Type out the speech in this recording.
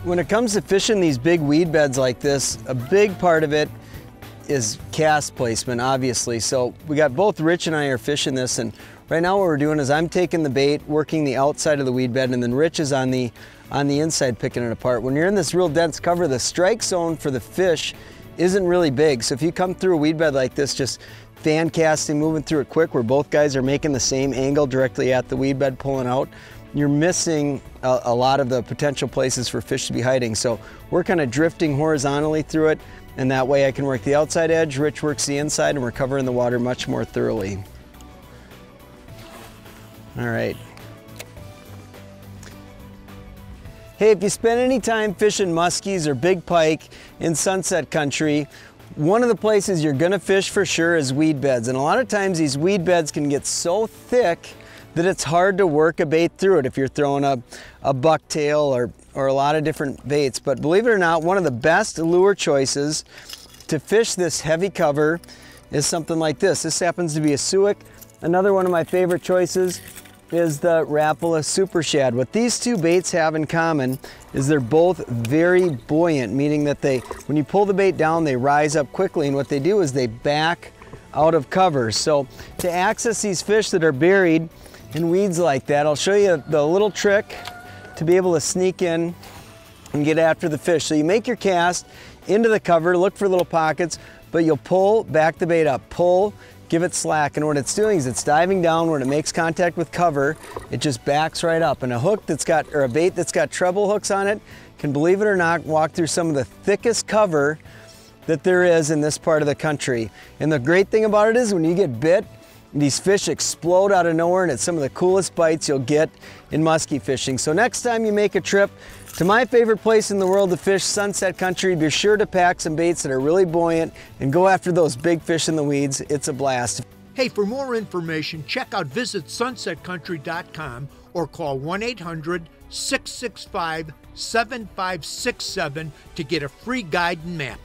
When it comes to fishing these big weed beds like this, a big part of it is cast placement, obviously. So we got both Rich and I are fishing this, and right now what we're doing is I'm taking the bait, working the outside of the weed bed, and then Rich is on the inside picking it apart. When you're in this real dense cover, the strike zone for the fish isn't really big. So if you come through a weed bed like this, just fan casting, moving through it quick, where both guys are making the same angle directly at the weed bed pulling out, you're missing a lot of the potential places for fish to be hiding. So we're kind of drifting horizontally through it, and that way I can work the outside edge, Rich works the inside, and we're covering the water much more thoroughly. All right. Hey, if you spend any time fishing muskies or big pike in Sunset Country, one of the places you're gonna fish for sure is weed beds. And a lot of times these weed beds can get so thick that it's hard to work a bait through it if you're throwing a bucktail or a lot of different baits. But believe it or not, one of the best lure choices to fish this heavy cover is something like this. This happens to be a suic. Another one of my favorite choices is the Rapala Super Shad. What these two baits have in common is they're both very buoyant, meaning that when you pull the bait down, they rise up quickly, and what they do is they back out of cover. So to access these fish that are buried in weeds like that, I'll show you the little trick to be able to sneak in and get after the fish. So you make your cast into the cover, look for little pockets, but you'll pull, back the bait up, pull, give it slack, and what it's doing is it's diving down. When it makes contact with cover, it just backs right up. And a hook that's got, or a bait that's got treble hooks on it can, believe it or not, walk through some of the thickest cover that there is in this part of the country. And the great thing about it is when you get bit, these fish explode out of nowhere, and it's some of the coolest bites you'll get in muskie fishing. So next time you make a trip to my favorite place in the world to fish, Sunset Country, be sure to pack some baits that are really buoyant and go after those big fish in the weeds. It's a blast. Hey, for more information, check out visitsunsetcountry.com or call 1-800-665-7567 to get a free guide and map.